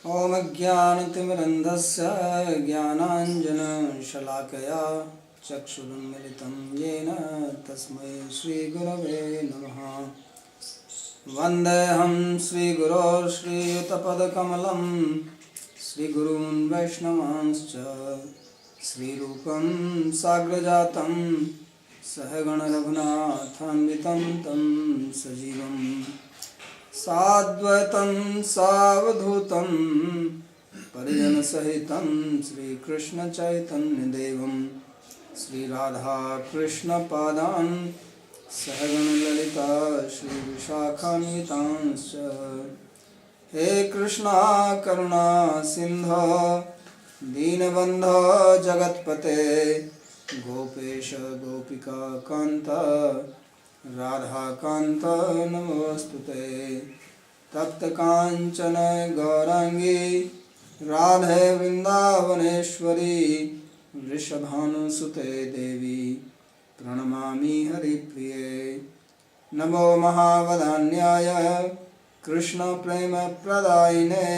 ॐ ज्ञानतिमिरन्धस्य ज्ञानाञ्जनशलाकया चक्षुरुन्मिलितं येन तस्मै श्रीगुरवे नमः। वन्देऽहं श्रीगुरो श्रीयुतपदकमलं श्रीगुरून् वैष्णवांश्च श्रीरूपं साग्रजातं सहगणरघुनाथान्वितं तं सजीवम् साद्वैतं सावधूतं परिजनसहितं श्रीकृष्णचैतन्यदेवं श्रीराधाकृष्णपादान् सहगणललिता श्रीविशाखान्वितांश्च। हे कृष्णा करुणा सिन्धो दीनबन्धो जगत्पते गोपेश गोपिका कान्त राधाकान्त नमोस्तुते। तप्तकाञ्चन गौराङ्गी राधे वृन्दावनेश्वरी वृषभानुसुते देवी प्रणमामि हरिप्रिये। नमो महावदान्याय कृष्णप्रेमप्रदायिने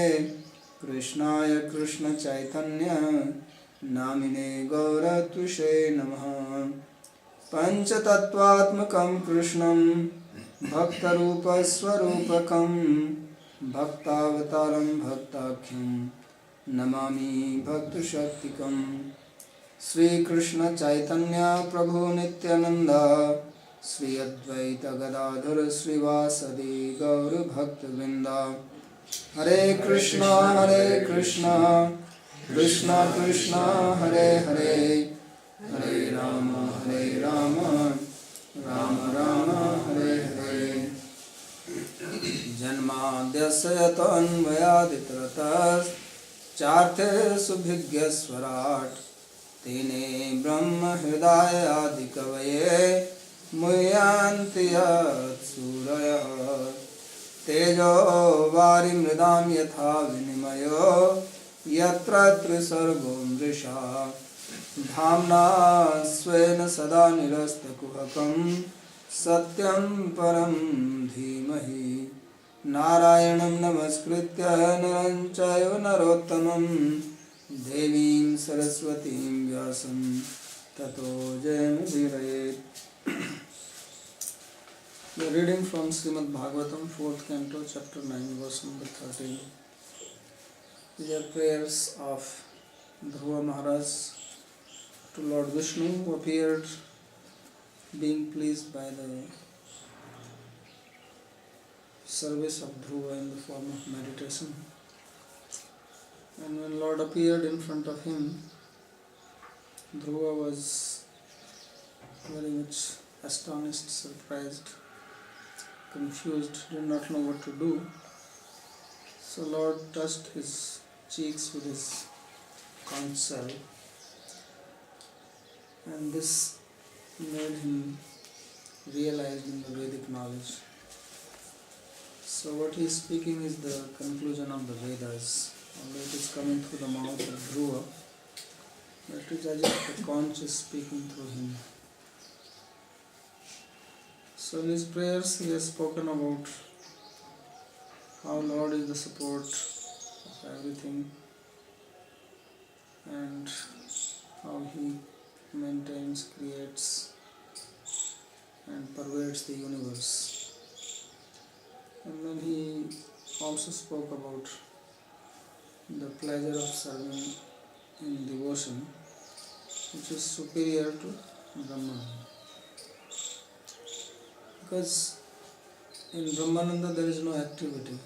कृष्णाय कृष्णचैतन्य नामिने गौरत्विषे नमः। पंचतत्वात्मकं कृष्णं भक्तरूपस्वरूपकं भक्तावतारं भक्ताख्यं नमामि भक्तशक्तिकं। श्रीकृष्ण चैतन्य प्रभु नित्यानंद श्री अद्वैत गदाधर श्रीवासदि गौर भक्तवृंद। हरे कृष्णा कृष्ण कृष्ण हरे हरे हरे राम राम राम हरे हरे। जन्माद्यस्य यतोऽन्वयादितरतश्चार्थेषुभिज्ञस्वराट् तेने ब्रह्म हृदय आदिकवये मुह्यन्ति यत्सूरयः। तेजो वारिमृदां यथा विनिमयो यत्र त्रिसर्गो मृषा धाम्ना स्वेन सदा निरस्तकुहकं सत्यं परं धीमहि। नारायणं नमस्कृत्य नरं चैव नरोत्तमं देवीं सरस्वतीं व्यासं ततो जयमुदीरयेत्। We are reading from Srimad Bhagavatam, 4th Canto, chapter 9, verse number 13. These are prayers of Dhruva Maharaj to Lord Vishnu, who appeared being pleased by the service of Dhruva in the form of meditation. And when Lord appeared in front of him, Dhruva was very much astonished, surprised, confused, did not know what to do. So Lord touched his cheeks with his conch shell, and this made him realize in the Vedic knowledge. So what he is speaking is the conclusion of the Vedas, although it is coming through the mouth of Dhruva, but it is as if the conch is speaking through him. So in his prayers he has spoken about how Lord is the support of everything and how he maintains, creates and pervades the universe. And then he also spoke about the pleasure of serving in devotion, which is superior to Brahmananda. Because in Brahmananda there is no activity.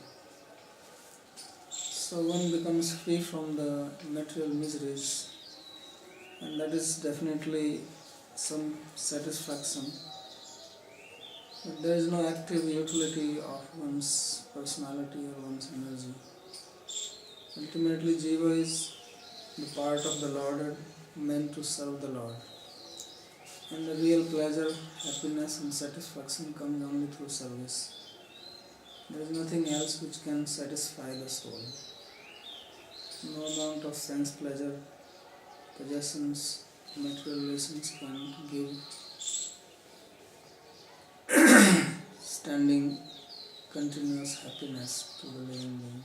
So one becomes free from the material miseries, and that is definitely some satisfaction. But there is no active utility of one's personality or one's energy. Ultimately, Jiva is the part of the Lord and meant to serve the Lord. And the real pleasure, happiness and satisfaction comes only through service. There is nothing else which can satisfy the soul. No amount of sense pleasure, possessions, material relations can give standing continuous happiness to the living being.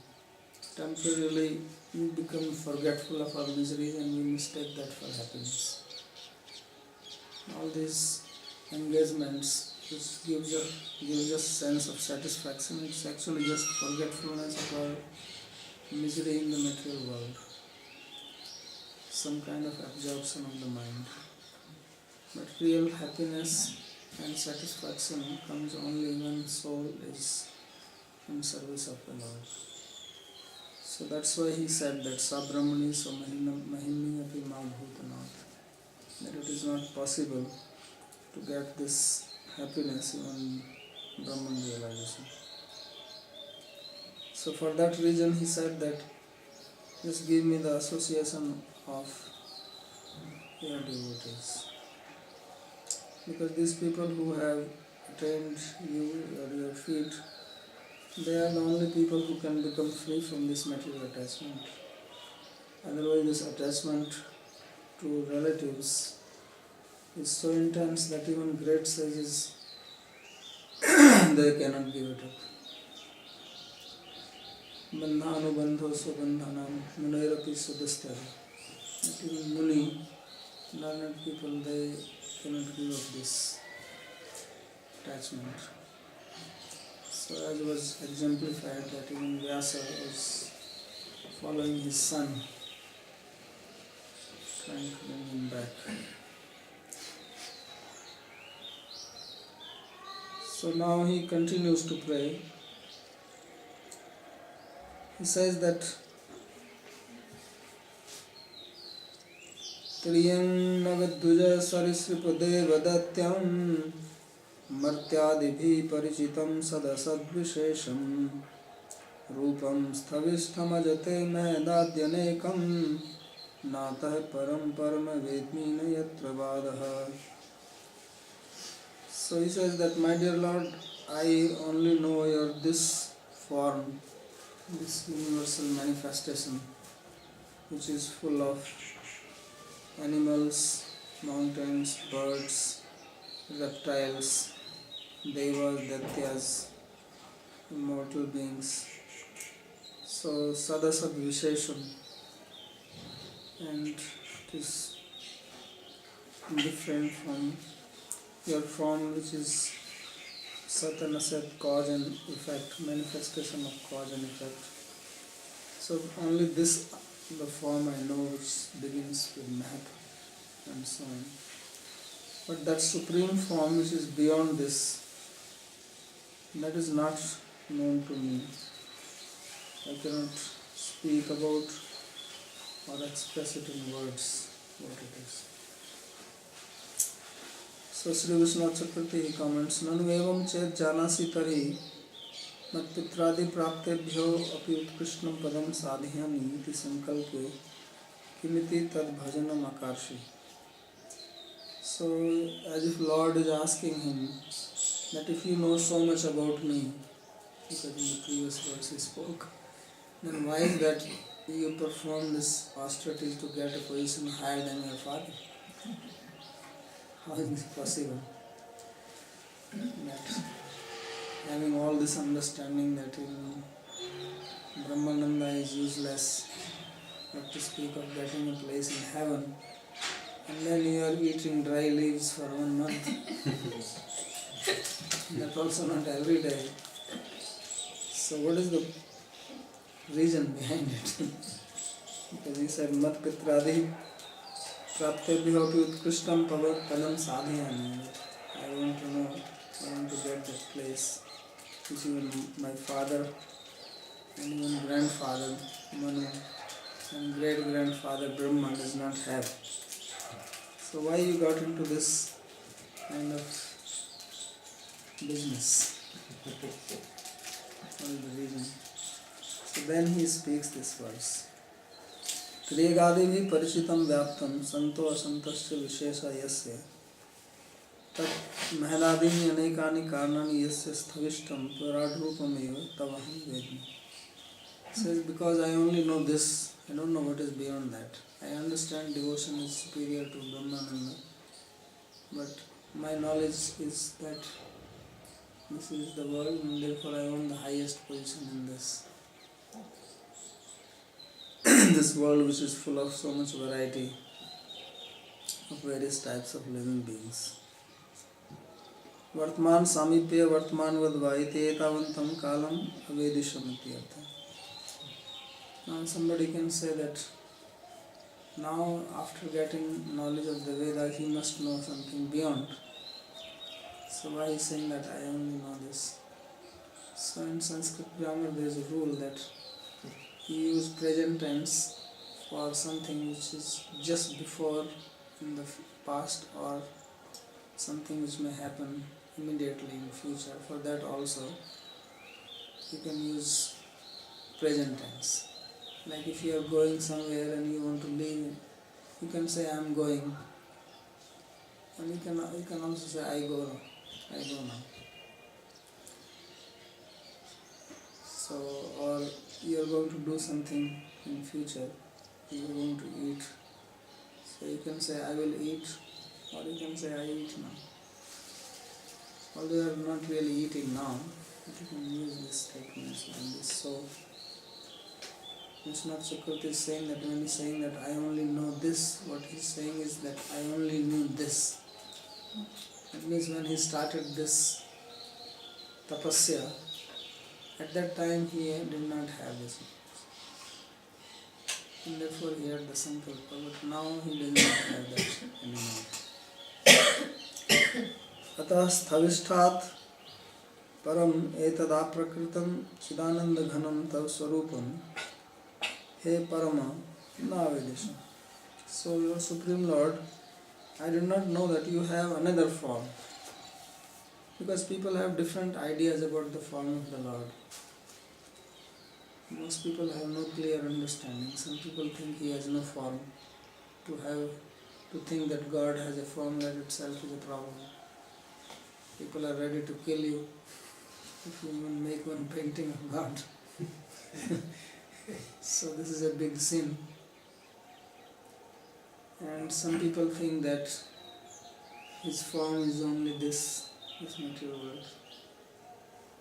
temporarily we become forgetful of our miseries and we mistake that for happiness. All these engagements which gives us sense of satisfaction, it's actually just forgetfulness of our misery in the material world, some kind of absorption of the mind. But real happiness and satisfaction comes only when soul is in service of the Lord. So that's why he said that Sabrahmani so mahini api bhutanat, that it is not possible to get this happiness even Brahman realization. So for that reason he said that just give me the association of your devotees. Because these people who have attained you or your feet, they are the only people who can become free from this material attachment. Otherwise this attachment to relatives is so intense that even great sages they cannot give it up. Bandhanubandho subandhanam munairapi sudastha. Even Muni, learned people, they cannot give up this attachment. So as was exemplified that even Vyasa was following his son, trying to bring him back. So now he continues to pray. He says that Triyam nagadduja sarisripade vadatyam martyadibhi parichitam sadasadvishesham rupam sthavishtamajate medadyanekam natah param parama vedmi nayatra vadaha. So he says that, my dear Lord, I only know your this form, this universal manifestation, which is full of animals, mountains, birds, reptiles, devas, datyas, immortal beings. So sadasad vishesham, and it is different from your form, which is Sat and Asat, cause and effect, manifestation of cause and effect. So only this, the form I know, which begins with Mahat and so on. But that supreme form which is beyond this, that is not known to me. I cannot speak about or express it in words what it is. So Sri Vishnu Chakravarti he comments, Nanu evam chet janasi tari mat pitradi praptebhyo api utkrishnam padam sadhyami iti sankalpe kimiti tad bhajanam akarshi. So as if Lord is asking him that if you know so much about me, because in the previous verse he spoke, then why is that you perform this austerities to get a position higher than your father? How is this possible? That having all this understanding that even Brahmananda is useless, not to speak of getting a place in heaven, and then you are eating dry leaves for 1 month. That also not every day. So what is the reason behind it? Because he said, Mat Pitradi Praptebhyo api utkristam padam sadhyami. I want to know, I want to get that place which even my father and even grandfather Manu and great grandfather Brahma does not have. So why you got into this kind of business? What is the reason? So then he speaks this verse. Triyagadi parichitam vyaptam santo asantasya vishesha yasya tat mahadadini anekani karanani yasya sthavishtam paradrupam eva tavaham vedmi. Says, because I only know this, I don't know what is beyond that. I understand devotion is superior to Brahmananda, but my knowledge is that this is the world and therefore I own the highest position in this. this world which is full of so much variety of various types of living beings. Vartman samipya vartman vadvaite etavantam kalam avedishamiti artha. Now somebody can say that now after getting knowledge of the Veda he must know something beyond. So why is saying that I only know this? So in Sanskrit grammar there is a rule that you use present tense for something which is just before in the past or something which may happen immediately in future. For that also you can use present tense. Like if you are going somewhere and you want to leave, you can say I am going, and you can also say I go now. So, or you are going to do something in future, you are going to eat, so you can say I will eat, or you can say I eat now. Although you are not really eating now, but you can use these statements like this. So Vishwanath Chakravarti is saying that when he is saying that I only know this, what he is saying is that I only knew this. That means when he started this tapasya, at that time he did not have this. And therefore he had the sankalpa, but now he does not have that anymore. Atah sthavishtat param etadaprakritam chidananda ghanam tav swarupam he parama navedisha. So your Supreme Lord, I did not know that you have another form. Because people have different ideas about the form of the Lord. Most people have no clear understanding. Some people think he has no form. To think that God has a form, that itself is a problem. People are ready to kill you if you even make one painting of God. So this is a big sin. And some people think that his form is only this material world.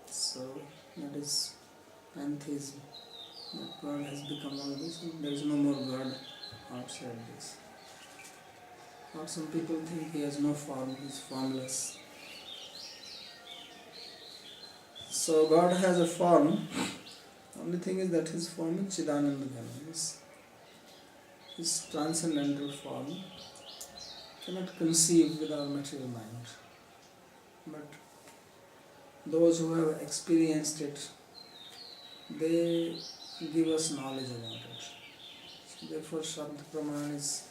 So that is pantheism. That God has become all this and there is no more God outside this. Or some people think he has no form, he is formless. So God has a form. Only thing is that his form is Chidananda Gana. His transcendental form cannot conceive with our material mind. But those who have experienced it, they give us knowledge about it. So therefore Shabda Praman is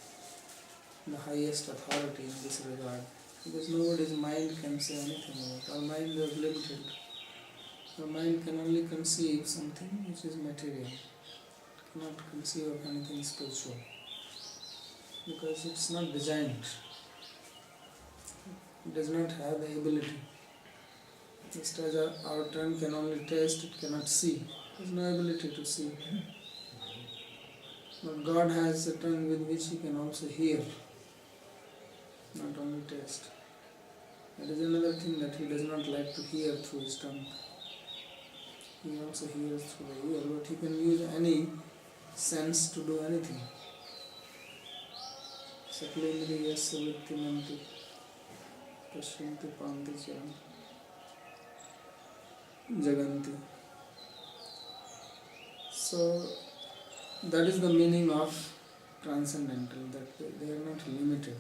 the highest authority in this regard. Because nobody's mind can say anything about it. Our mind is limited. Our mind can only conceive something which is material. It cannot conceive of anything spiritual. Because it's not designed. It does not have the ability. Just as our tongue can only taste, it cannot see. There is no ability to see. But God has a tongue with which he can also hear, not only taste. That is another thing, that he does not like to hear through his tongue. He also hears through the ear, but he can use any sense to do anything. Saklendri yasya vittimanti pashyanti panti jaganti. So that is the meaning of transcendental, that they are not limited.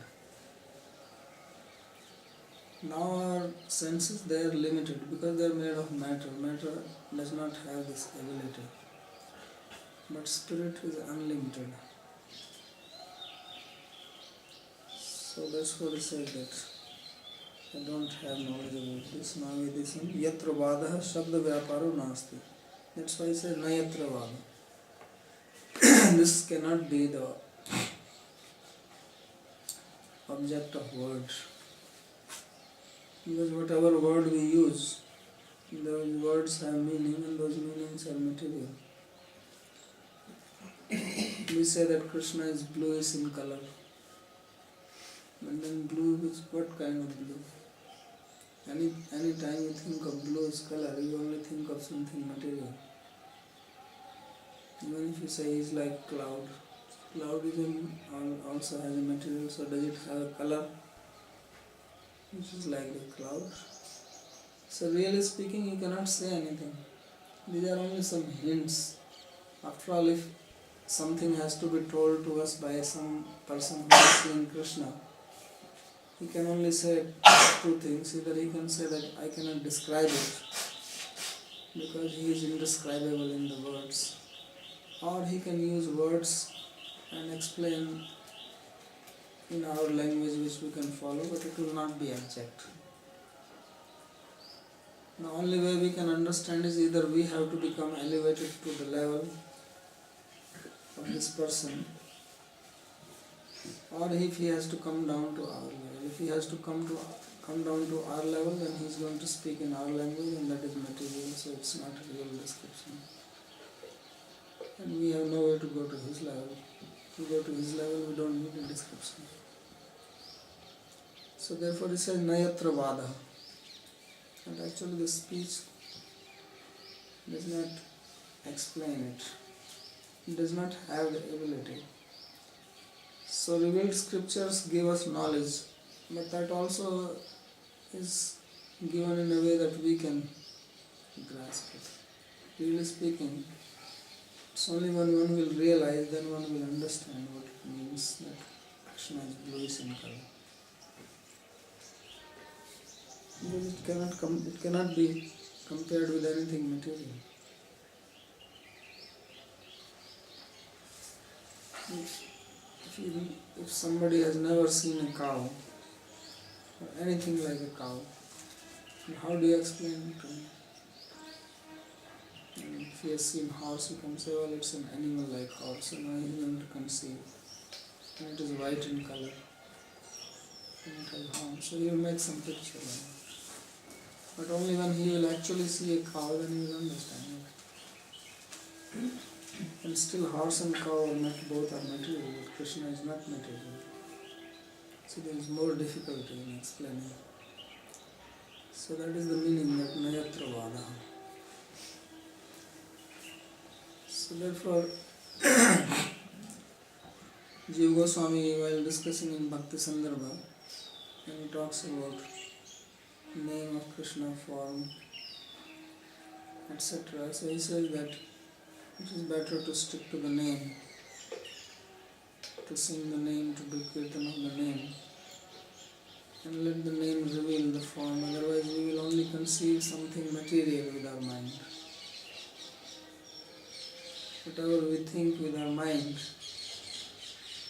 Now our senses, they are limited because they are made of matter. Matter does not have this ability. But spirit is unlimited. So that's what he said, that I don't have knowledge about this. Navedisam yatra vadaha shabda vyaparo nasti. That's why he said na yatra vada. This cannot be the object of words. Because whatever word we use, those words have meaning and those meanings are material. We say that Krishna is bluish in color. But then blue is what kind of blue? Any time you think of bluish color, you only think of something material. Even if you say he is like cloud, cloud also has a material, so does it have a color which is like the cloud? So really speaking, you cannot say anything. These are only some hints. After all, if something has to be told to us by some person who has seen Krishna, he can only say two things. Either he can say that I cannot describe it because he is indescribable in the words, or he can use words and explain in our language which we can follow, but it will not be exact. The only way we can understand is either we have to become elevated to the level of this person, or if he has to come down to our level. If he has to come down to our level, then he is going to speak in our language, and that is material, so it's not a real description. And we have no way to go to his level. To go to his level, we don't need a description. So therefore it says Nayatra Vada. And actually the speech does not explain it. It does not have the ability. So revealed scriptures give us knowledge, but that also is given in a way that we can grasp it. Really speaking, it's only when one will realize, then one will understand what it means that Krishna is bluish in color. Because it cannot be compared with anything material. If somebody has never seen a cow or anything like a cow, how do you explain it to him? And if he has seen horse, you can say, well, it's an animal like horse, and now he is going to conceive. And it is white in color, and it has horns, so he will make some picture of it. But only when he will actually see a cow, then he will understand it. And still horse and cow both are material, but Krishna is not material. So there is more difficulty in explaining. So that is the meaning that Nayatra Vada. So therefore, Jiva Goswami, while discussing in Bhakti Sandarbha, when he talks about name of Krishna, form, etc. So he says that it is better to stick to the name, to sing the name, to do kirtan of the name, and let the name reveal the form. Otherwise we will only conceive something material with our mind. Whatever we think with our mind,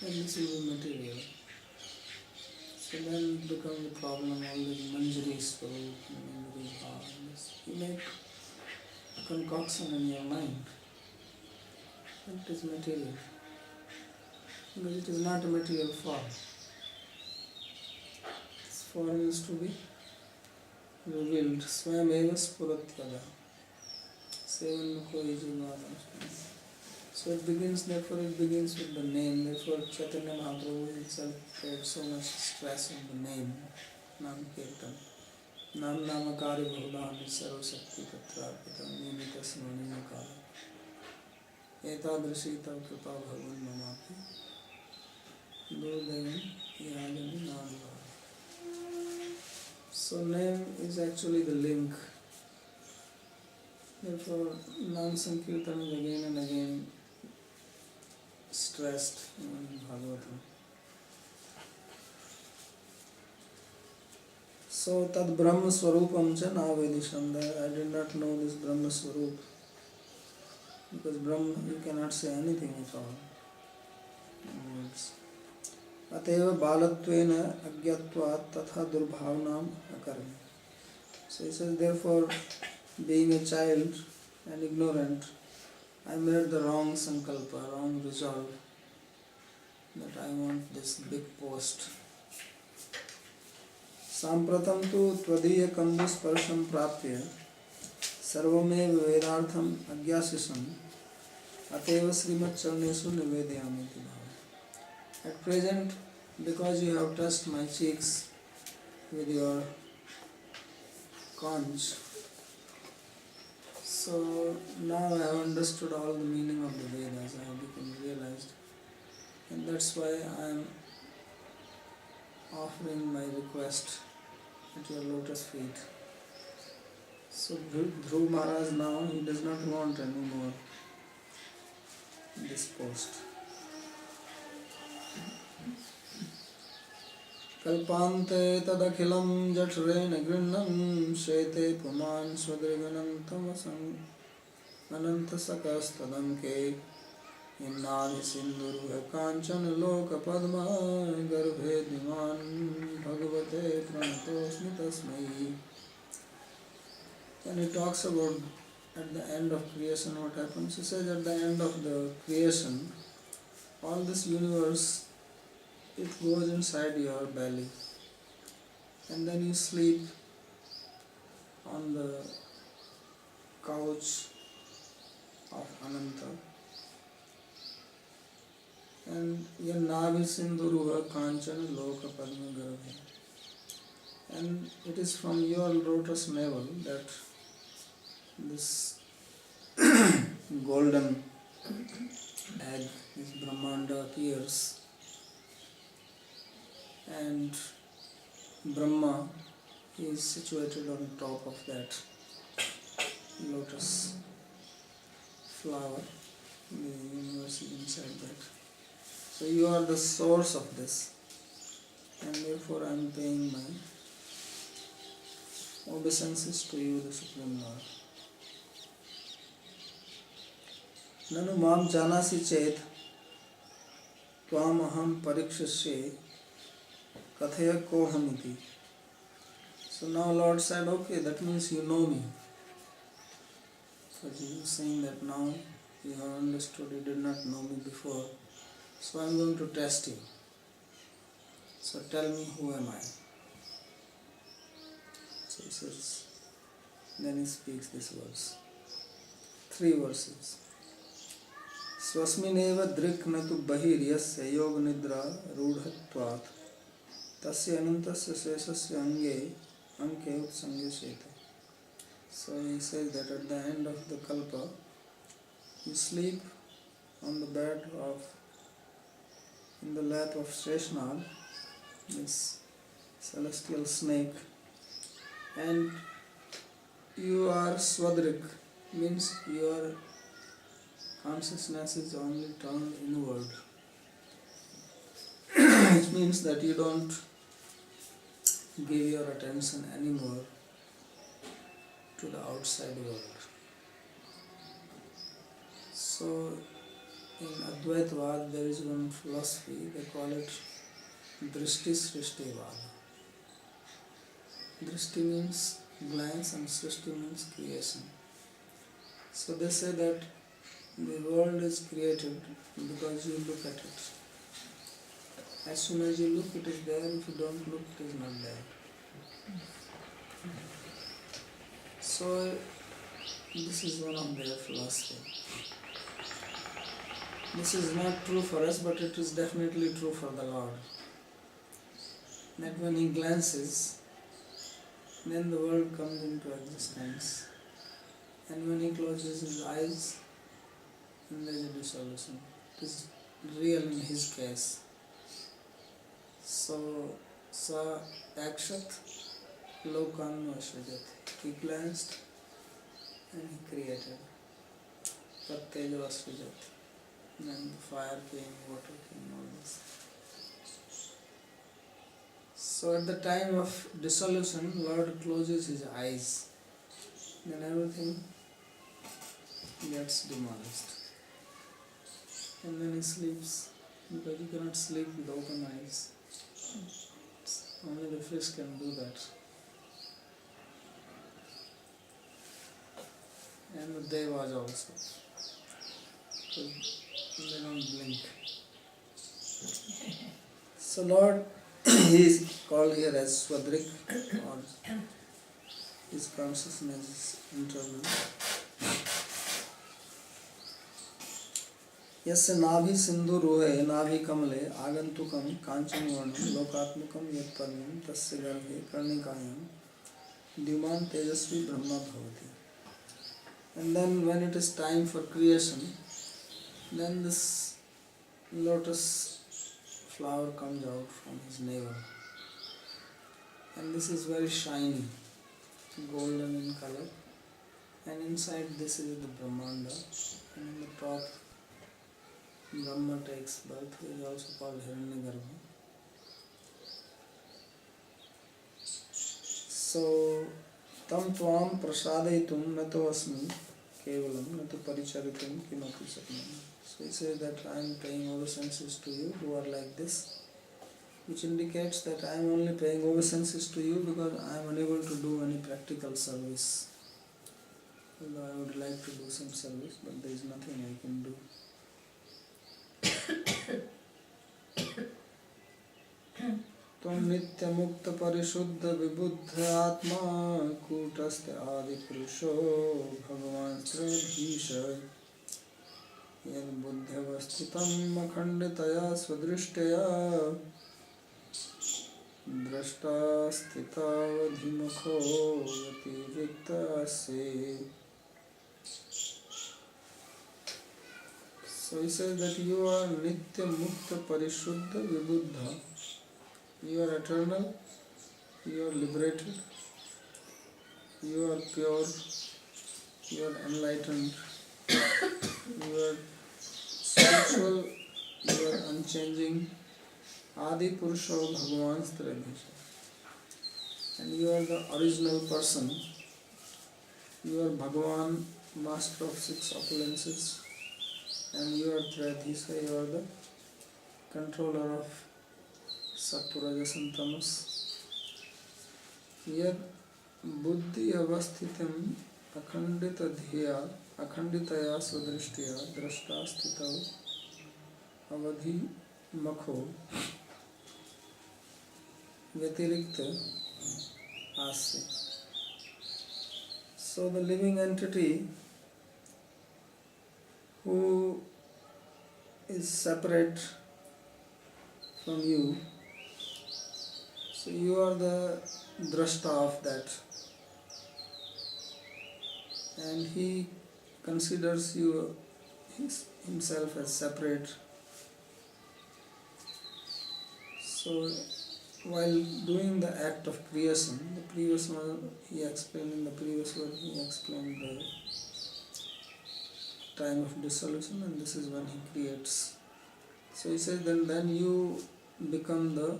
then this will be material. So then it becomes the problem, all these manjari swarup and manjari bhav. You make a concoction in your mind. It is material. Because it is not a material form. This form is to be revealed. Swayameva spuratyada. Sevan mukho ijivada. So it begins with the name. Therefore Chaitanya Mahaprabhu himself paid so much stress on the name, Nam Kirtan. Nam Namakari Bhudani Sarva Shakti Tatrapita Nimita Smanina Kala. Etadrishi Tav Kripa Bhagavan Mamati Durdevan Yagani Navara. So name is actually the link. Therefore Nam Sankirtan is again and again stressed in Bhagavatam. So Tad Brahma Swarupam cha Navedisham. I did not know this Brahma Swarup. Because Brahma, you cannot say anything at all in words. Ateva balatvena agyatvat tatha durbhavanam akarmi. So he says, therefore, being a child and ignorant, I made the wrong sankalpa, wrong resolve, that I want this big post. Sampratam tu tvadiya kandu sparsham prapya sarvamev vedartham agyasisam ateva Srimad Charnesu nivedayami bhava. At present, because you have touched my cheeks with your conch, So now I have understood all the meaning of the Vedas, I have become realized, and that's why I am offering my request at your lotus feet. So Dhruv Maharaj now, he does not want any more this post. Kalpante tadakhilam jathrena grinnam shete puman swadriganantamasam anantasakastadanke innavi sindhuruha kanchan loka padma garbhe diman bhagavate pranatosmi tasmai. When he talks about at the end of creation what happens, he says at the end of the creation, all this universe, it goes inside your belly, and then you sleep on the couch of Ananta, and Yannavi Sindhuruha Kanchana Loka Padma Garbhe, and it is from your lotus navel that this golden egg, this Brahmanda appears, and Brahma is situated on top of that lotus flower. The universe is inside that. So you are the source of this, and therefore I am paying my obeisances to you, the Supreme Lord. Nanu mam janasi chet tvam aham parikshasye kathaya kohamiti. So now Lord said, okay, that means you know me. Because he was saying that now you have understood, you did not know me before. So I am going to test you. So tell me, who am I? So he says, then he speaks this verse. 3 verses. Swasmineva driknatu bahiryasya yoga nidra rudhatvat tasya anantasya sesasya anke utsangya sheta. So he says that at the end of the kalpa, you sleep on the bed of, in the lap of Seshnag, this celestial snake, and you are swadrik, means your consciousness is only turned inward. Which means that you don't give your attention anymore to the outside world. So in Advaitavad there is one philosophy, they call it Drishti Srishti Vada. Drishti means glance and Srishti means creation. So they say that the world is created because you look at it. As soon as you look, it is there. If you don't look, it is not there. So this is one of their philosophy. This is not true for us, but it is definitely true for the Lord. That when He glances, then the world comes into existence. And when He closes His eyes, then there is a dissolution. It is real in His case. So, Sa Akshat Lokan Vasvajat. He glanced and He created. Tatteja Vasvajat. And then the fire came, water came, all this. So at the time of dissolution, Lord closes His eyes. Then everything gets demolished. And then He sleeps, because you cannot sleep with open eyes. Only the fish can do that. And the devas also. Because they don't blink. So Lord, He is called here as Swadrik, or His consciousness is internal. यस्य नाभि सिंधु रोहे नाभि कमले आगंतुकम कांचन वर्णम लोकात्मकम यत्पद्मम तस्य गर्भे कर्णिकायां द्युमान तेजस्वी ब्रह्मा भवति. And then when it is time for creation, then this lotus flower comes out from his navel. And this is very shiny, golden in color. And inside this is the Brahmanda. And in the top, Brahma takes birth, who is also called Hiranyagarbha. So, tam tvam prasadaitum nato asmi kevalam nato paricharitum kimapi sapnam. So he says that I am paying obeisances to you who are like this, which indicates that I am only paying obeisances to you because I am unable to do any practical service. Although I would like to do some service, but there is nothing I can do. Tvam nitya mukta parishuddha vibhuddha atma kutaste adi purusho bhagavan trabhisha yad buddhyavastitam akhanditaya swadrishtaya drashta stitavadhimakho yatirikta se. So he says that you are nitya mukta parishuddha vibhuddha. You are eternal, you are liberated, you are pure, you are enlightened, you are spiritual, you are unchanging, Adi Purusha Bhagavan Strabhisha. And you are the original person, you are Bhagavan, master of 6 opulences, and you are Trayadhisha, you are the controller of Sattva-rajas and tamas. Yad buddhi avasthitam akhandita dhiya akhanditaya swadrishtiya drashta stitav avadhi makho vyatirikta asya. So the living entity who is separate from you, so you are the drashta of that, and he considers you himself as separate. So while doing the act of creation, the previous one he explained in the previous one, he explained the time of dissolution, and this is when he creates. So he says then you become the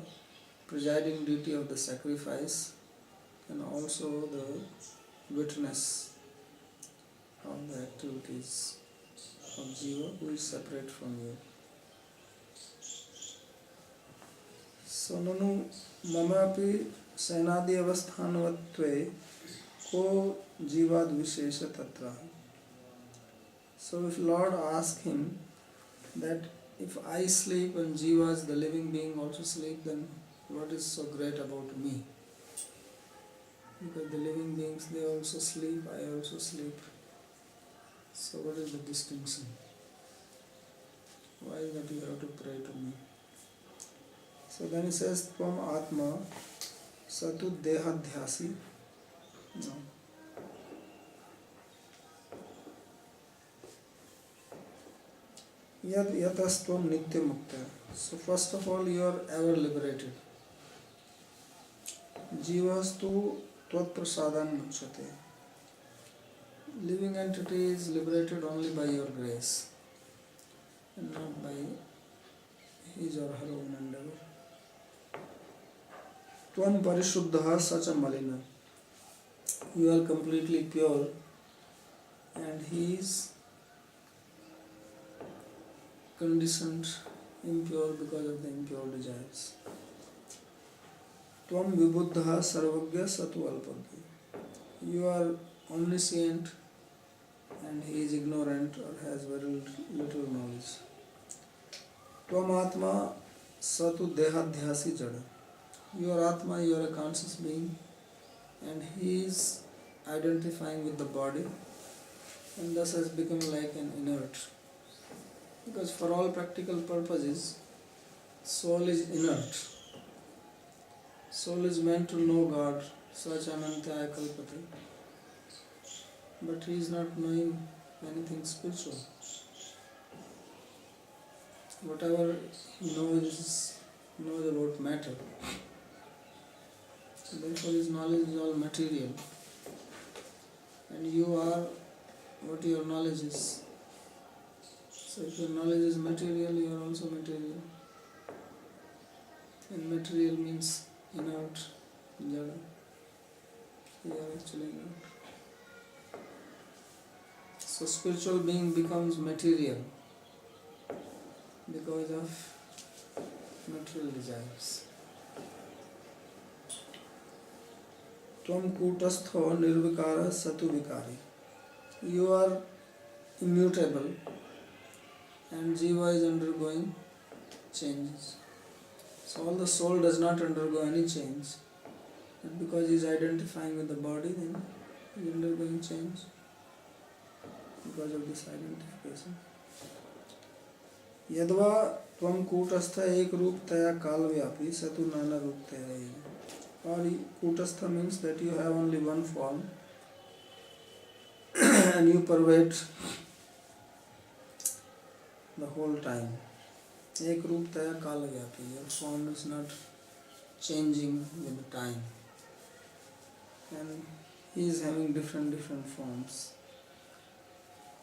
presiding deity of the sacrifice and also the witness of the activities of Jiva who is separate from you. So nanu mamapi senadi avasthanvatve ko jivad vishesha tatra. So if Lord asks him that if I sleep and jivas, the living being, also sleep, then what is so great about me? Because the living beings, they also sleep, I also sleep. So what is the distinction? Why is that you have to pray to me? So then he says, Tvam Atma Satu Dehadhyasi. No. Yad Yatastvam Nitya Mukta. So first of all, you are ever liberated. Jivas tu Tvat Prasadan Muchyate. Living entity is liberated only by your grace and not by his or her own endeavor. Tvam Parishuddha Sacha Malina. You are completely pure and he is conditioned impure because of the impure desires. Tvam Vibhuddha Sarvagya Satu Alpadhi. You are omniscient and he is ignorant or has very little knowledge. Tvam Atma Satu Dehadhyasi Jada. You are Atma, you are a conscious being and he is identifying with the body and thus has become like an inert. Because for all practical purposes, soul is inert. Soul is meant to know God, Sachanantaya Kalpate. but he is not knowing anything spiritual. Whatever he knows about matter. So therefore his knowledge is all material. And you are what your knowledge is. So if your knowledge is material, you are also material. And material means inert, jada. You are actually inert. So spiritual being becomes material because of material desires. Tvam kutastho nirvikara satu vikari. You are immutable and jiva is undergoing changes. So all the soul does not undergo any change. But because he is identifying with the body, then he is undergoing change because of this identification. Yadva tvam kutastha ek rooptaya kalvyapi satu nana rooptaya. Or kutastha means that you have only one form and you pervade the whole time. Ek rooptaya kalvyapi. Your form is not changing with the time. And he is having different forms.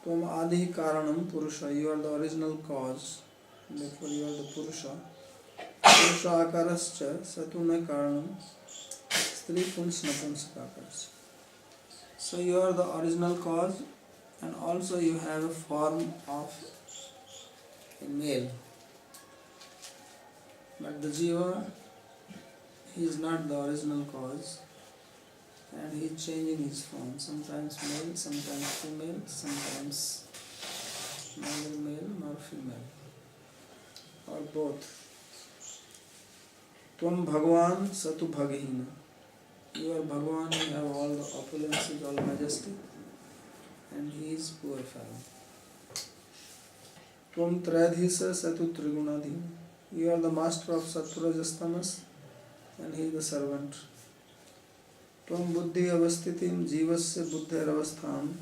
Tvam adi karanam purusha. You are the original cause. Therefore you are the purusha. Purusha akarascha satuna karanam stri puns napunsakakarascha. So you are the original cause and also you have a form of a male. But the jiva, he is not the original cause. And he is changing his form, sometimes male, sometimes female, sometimes neither male nor female, or both. Tvam Bhagavan Satu Bhagahina. You are Bhagavan, you have all the opulences, all majesty, and he is poor fellow. Tvam Tradhisa Satu Trigunadhina. You are the master of Sattva-Rajas-Tamas, and he is the servant. Tvam buddhi avastitim jivasya buddhairavastham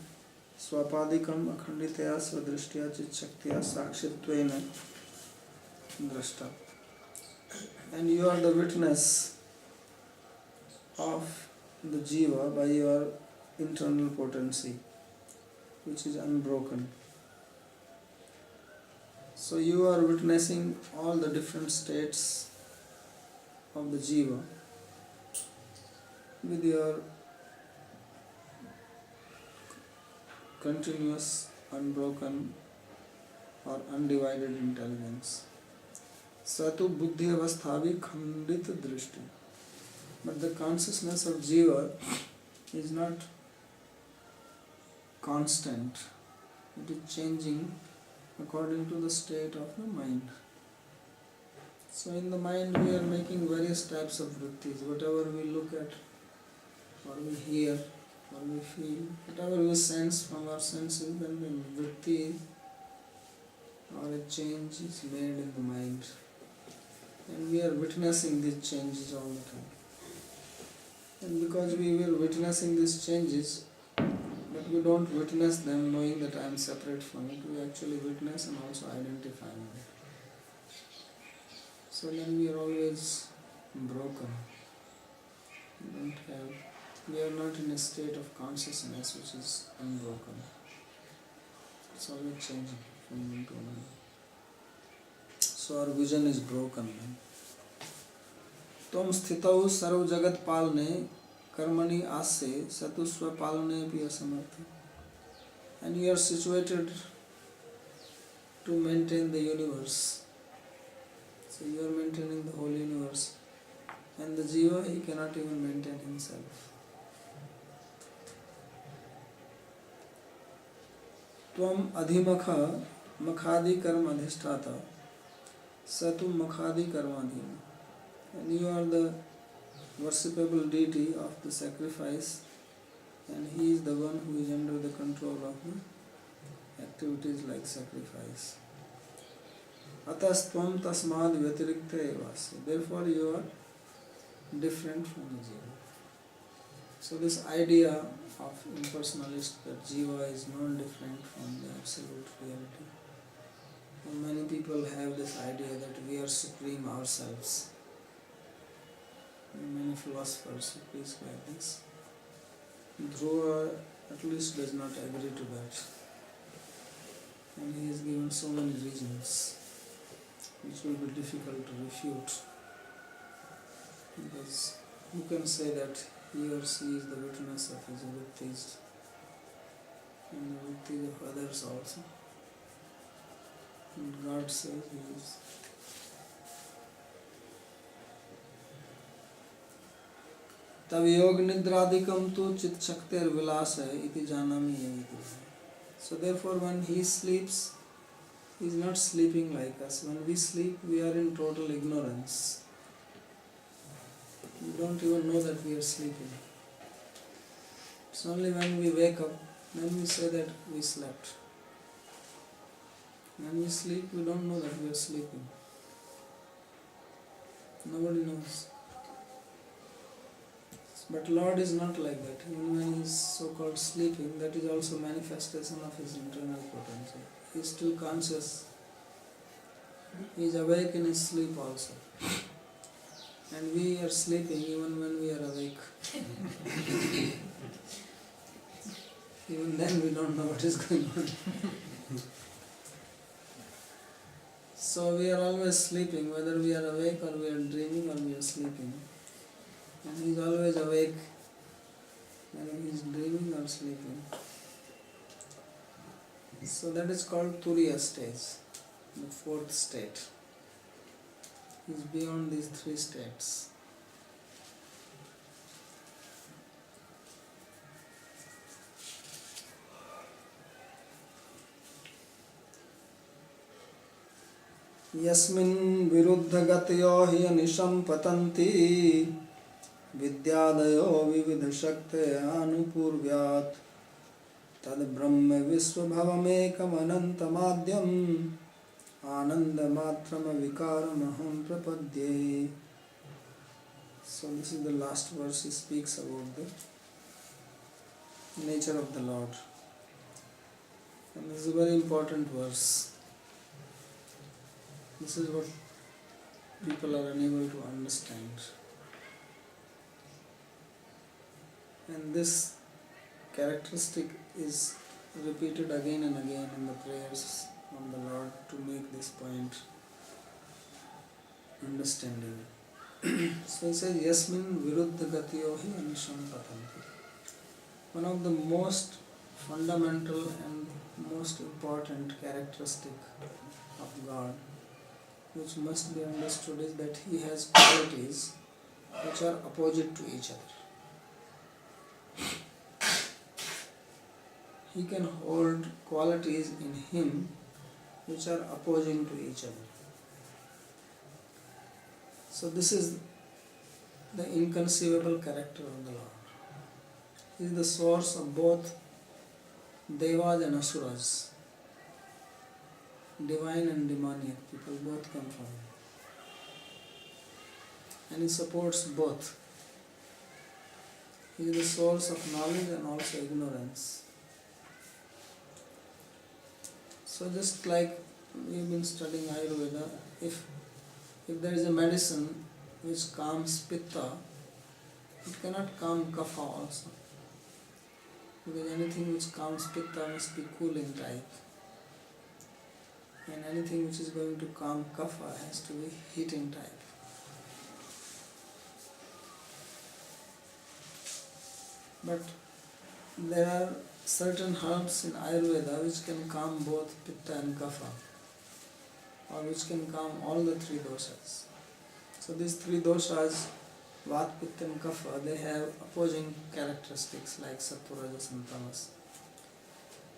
swapadikam akhanditaya swadrishtya chit-shaktya sakshittvena drashta. And you are the witness of the jiva by your internal potency, which is unbroken. So you are witnessing all the different states of the jiva with your continuous, unbroken or undivided intelligence. Satu buddhi avasthavi khandita drishti. But the consciousness of jiva is not constant. It is changing according to the state of the mind. So in the mind we are making various types of vrittis. Whatever we look at, or we hear, or we feel, whatever we sense from our senses, then the vritti or a change is made in the mind. And we are witnessing these changes all the time. And because we were witnessing these changes, but we don't witness them knowing that I am separate from it, we actually witness and also identify with it. So then we are always broken. We are not in a state of consciousness which is unbroken. It's always changing from one to another. So our vision is broken. Tvam sthitau sarv jagat palne karmani ase satu swapalne pi asamartha. And you are situated to maintain the universe. So you are maintaining the whole universe. And the jiva, he cannot even maintain himself. Tvam adhimakha makhadi karma adhisthata satu makhadi karmadhina. And you are the worshipable deity of the sacrifice, and he is the one who is under the control of the activities like sacrifice. Atastvam tasmad vyatirikta evasya. Therefore you are different from the jiva. So this idea of impersonalist that Jiva is no different from the absolute reality. And many people have this idea that we are supreme ourselves. And many philosophers who preach like this. Dhruva at least does not agree to that. And he has given so many reasons which will be difficult to refute. Because who can say that he or she is the witness of his vrittis and the vrittis of others also? And God says he is. तब योग निद्रादिकम तो चित शक्तिर विलास है इति जानami iti. So therefore when he sleeps, he is not sleeping like us. When we sleep, we are in total ignorance. We don't even know that we are sleeping. It's only when we wake up, then we say that we slept. When we sleep, we don't know that we are sleeping. Nobody knows. But Lord is not like that. Even when he is so-called sleeping, that is also manifestation of his internal potential. He is still conscious. He is awake in his sleep also. And we are sleeping even when we are awake. Even then we don't know what is going on. So we are always sleeping, whether we are awake or we are dreaming or we are sleeping. And he is always awake, whether he is dreaming or sleeping. So that is called Turiya stage, the fourth state. He is beyond these three states. Yasmin viruddhagatayo hi anisham patanti vidyadayo vividha shakte anupurvyat tad brahma vishvabhavamekam anantamadyam anandamatram vikaramaham prapadye. So this is the last verse. He speaks about the nature of the Lord. And this is a very important verse. This is what people are unable to understand. And this characteristic is repeated again and again in the prayers of the Lord to make this point understanding. So he says, Yasmin viruddha gatiyo hi anisham patanti. One of the most fundamental and most important characteristic of God, which must be understood, is that he has qualities which are opposite to each other. He can hold qualities in him which are opposing to each other. So this is the inconceivable character of the Lord. He is the source of both Devas and Asuras. Divine and demoniac people both come from him. And he supports both. He is the source of knowledge and also ignorance. So just like we've been studying Ayurveda, if there is a medicine which calms Pitta, it cannot calm Kapha also. Because anything which calms Pitta must be cooling type. And anything which is going to calm Kapha has to be heating type. But there are certain herbs in Ayurveda which can calm both Pitta and Kapha, or which can calm all the three doshas. So these three doshas, Vata, Pitta and Kapha, they have opposing characteristics like Sattva, Rajas and Tamas.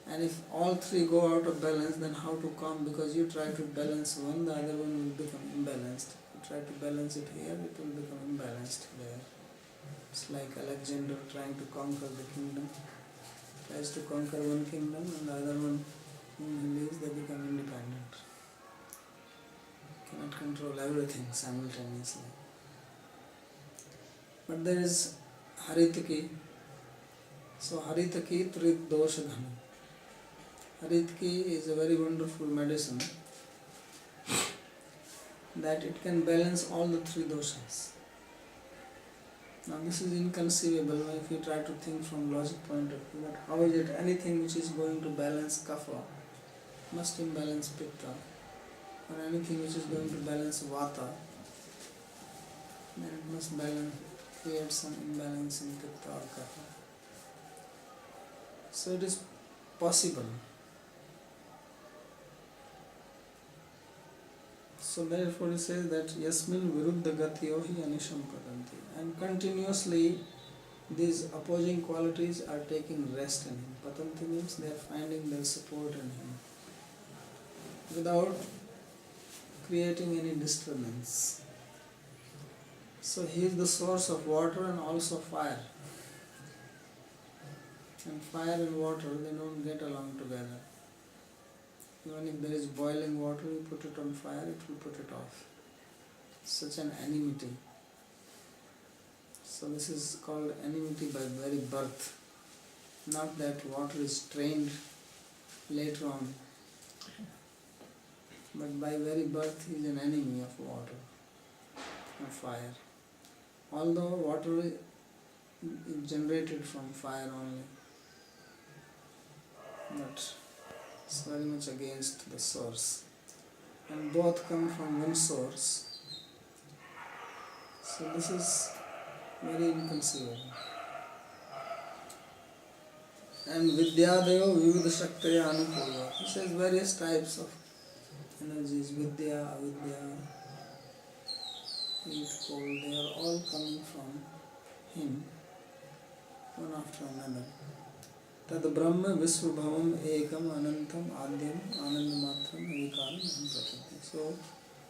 And if all three go out of balance, then how to calm? Because you try to balance one, the other one will become imbalanced. You try to balance it here, it will become imbalanced there. It's like Alexander trying to conquer the kingdom. Tries to conquer one kingdom and the other one, whom he leaves, they become independent. Cannot control everything simultaneously. But there is Haritaki, So Haritaki Trit Dosha Dhana. Haritki is a very wonderful medicine that it can balance all the three doshas. Now this is inconceivable if you try to think from logic point of view, that how is it anything which is going to balance kapha must imbalance pitta, or anything which is going to balance vata, then it must create some imbalance in pitta or kapha. So it is possible. So therefore he says that Yasmin Viruddha Gatiyo hi Anisham Patanti. And continuously these opposing qualities are taking rest in him. Patanti means they are finding their support in him without creating any disturbance. So he is the source of water and also fire. And fire and water, they don't get along together. Even if there is boiling water, you put it on fire, it will put it off. Such an enmity. So this is called enmity by very birth. Not that water is trained later on, but by very birth he is an enemy of water and fire. Although water is generated from fire only, but it's very much against the source. And both come from one source. So this is very inconceivable. And Vidyadeo Vividha Shaktaya Anupurva. He says various types of energies, Vidya, Avidya, heat, cold, they are all coming from him, one after another. Tad Brahma Visvabhavam Ekam Anantam Adyam Anandamatram Vikaram Prakriti. So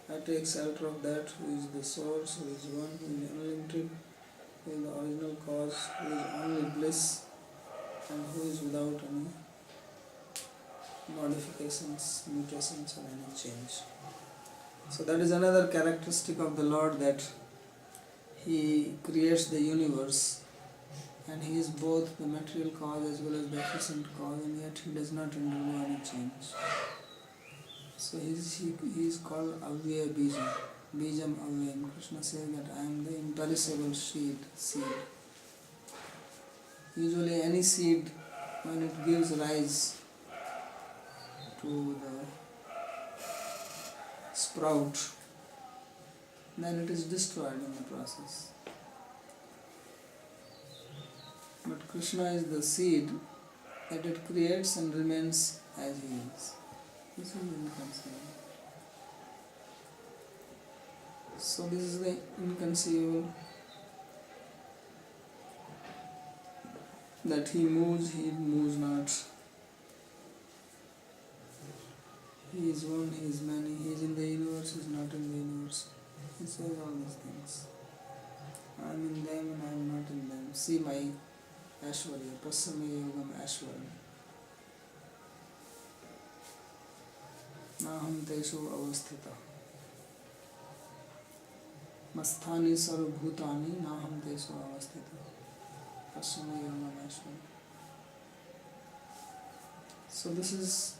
I take shelter of that who is the source, who is one, who is unlimited, who is the original cause, who is only bliss, and who is without any modifications, mutations or any change. So that is another characteristic of the Lord, that He creates the universe and He is both the material cause as well as the efficient cause, and yet He does not undergo any change. So He is called Avyaya Bijam, Bijam Avyayam. Krishna says that I am the imperishable seed. Usually any seed, when it gives rise to the sprout, then it is destroyed in the process. But Krishna is the seed that it creates and remains as He is. This is inconceivable. So this is the inconceivable, that He moves not. He is one, He is many, He is in the universe, He is not in the universe. He says all these things. I am in them and I am not in them. See my Ashwarya, Prasame Yogam Ashwarya. Naham Teshu Avasthita. Masthani Sarvabhutani Naham Teshu Avasthita. Prasame Yogam Ashwarya. So this is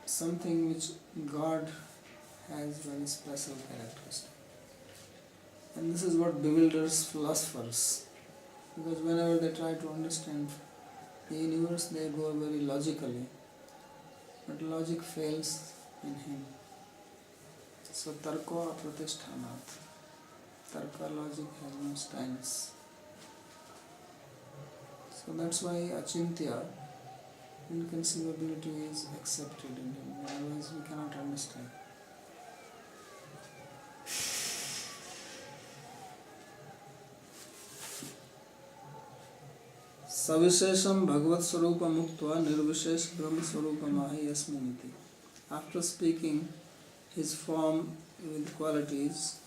something which God has very special characteristics. And this is what bewilders philosophers. Because whenever they try to understand the universe, they go very logically. But logic fails in him. So tarko apratishthanath. Tarka, logic has no stance. So that's why achintya, inconceivability, is accepted in him. Otherwise we cannot understand. Savishesham Bhagavat Swarupa Muktva Nirvishesh Brahma Swarupa Mahi Yasminiti. After speaking his form with qualities,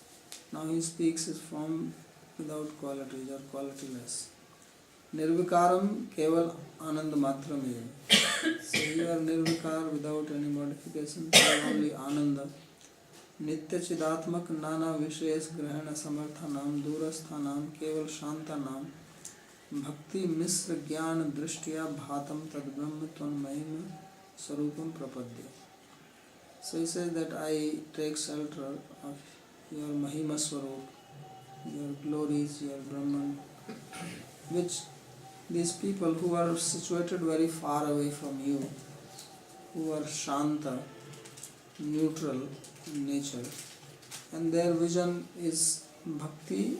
now he speaks his form without qualities or qualityless. Nirvikaram Keval Anand Matram. So you are Nirvikar without any modification, only Ananda. Nitya Chidatmak Nana Vishesh Grahana Samarthanam Durasthanam Keval Shantanam Bhakti misra jnana drishtya bhatam tad brahma tvam mahima sarupam prapadya. So he says that I take shelter of your Mahima Swarup, your glories, your Brahman, which these people who are situated very far away from you, who are Shanta, neutral in nature, and their vision is Bhakti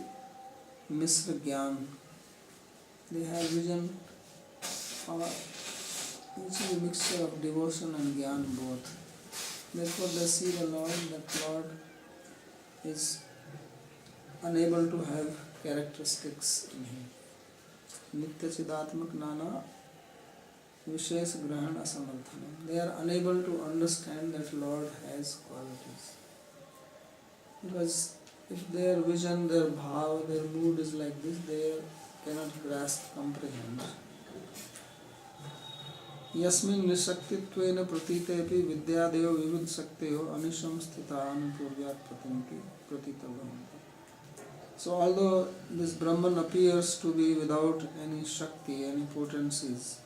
Misra Gyan. They have vision which is a mixture of devotion and Gyan both. Therefore they see the Lord, that Lord is unable to have characteristics in him. Nitya Chidatmak Nana Vishesh Grahan Asamarthanam. They are unable to understand that Lord has qualities. Because if their vision, their bhav, their mood is like this, they cannot grasp, comprehend. Yasmin nishaktittvena pratitepi vidyadeyo vividshakteyo anisham sthita anupuryat pratinti pratitavamti. So although this Brahman appears to be without any Shakti, any potencies,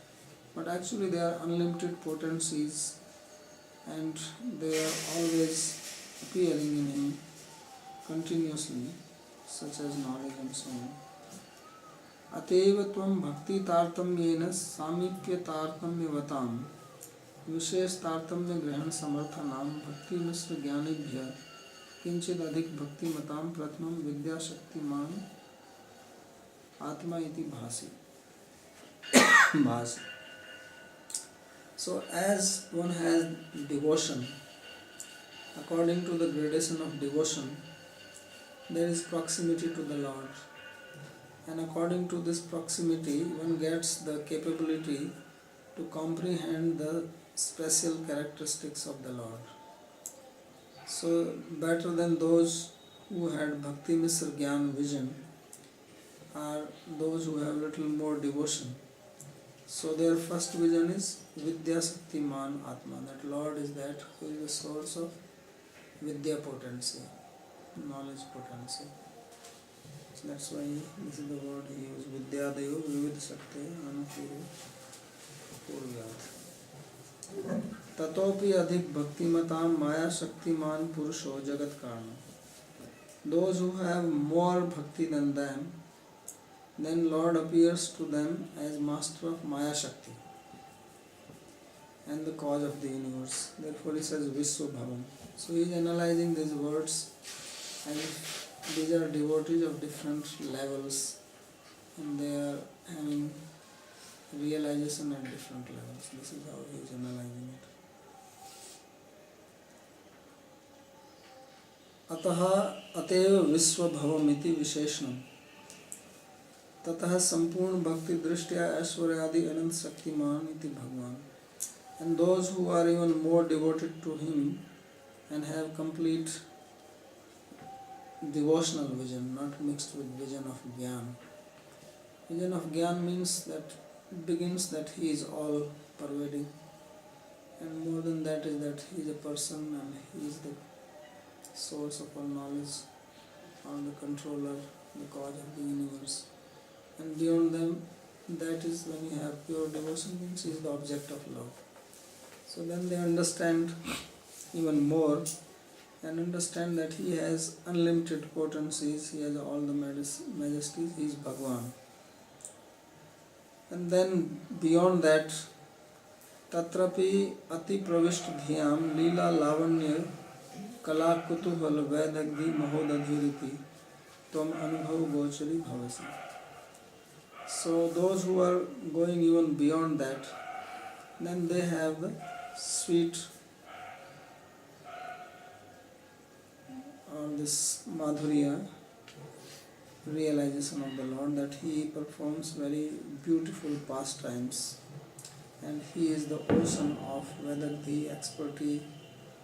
but actually they are unlimited potencies and they are always appearing in him continuously, such as knowledge and so on. Ateva tvam bhakti tartamyena samipya tartamyavatam vishesh tartamya grahan samarthanam bhakti misra jnanibhya किंचित अधिक भक्ति मताम प्रथमम विद्या शक्तिमान आत्मा इति भासी भास. So as one has devotion, according to the gradation of devotion, there is proximity to the Lord, and according to this proximity, one gets the capability to comprehend the special characteristics of the Lord. So better than those who had Bhakti Misra Gyan vision are those who have little more devotion. So their first vision is Vidya Shaktiman Atma, that Lord is that who is the source of Vidya potency, knowledge potency. So that's why this is the word he used, Vidya Deyo Vivid Shakti Anupuru Puryat. ततोपि अधिक भक्तिमताम माया शक्तिमान पुरुषो जगत कारण. Those who have more bhakti than them, then Lord appears to them as master of Maya Shakti and the cause of the universe. Therefore he says Vishwa Bhavan. So he is analyzing these words, and these are devotees of different levels and they are having realization at different levels. This is how he is analyzing it. अतः अतएव विश्व भवमिति विशेषणम ततः संपूर्ण भक्ति दृष्टिया ऐश्वर्यादि अनंत शक्तिमान इति भगवान. And those who are even more devoted to him and have complete devotional vision, not mixed with vision of Gyan. Vision of Gyan means that begins that he is all pervading, and more than that is that he is a person and he is the source of all knowledge, or the controller, the cause of the universe. And beyond them, that is when you have pure devotion, means he is the object of love. So then they understand even more and understand that he has unlimited potencies, he has all the majesties, he is Bhagwan. And then beyond that, tatrapi ati pravishta dhyam lila lavanya kala kutuhal vedagdi mahodadhiriti tvam anubhav gochari bhavasi. So those who are going even beyond that, then they have the sweet or this madhurya realization of the Lord, that he performs very beautiful pastimes and he is the ocean of vedagdi, expertise,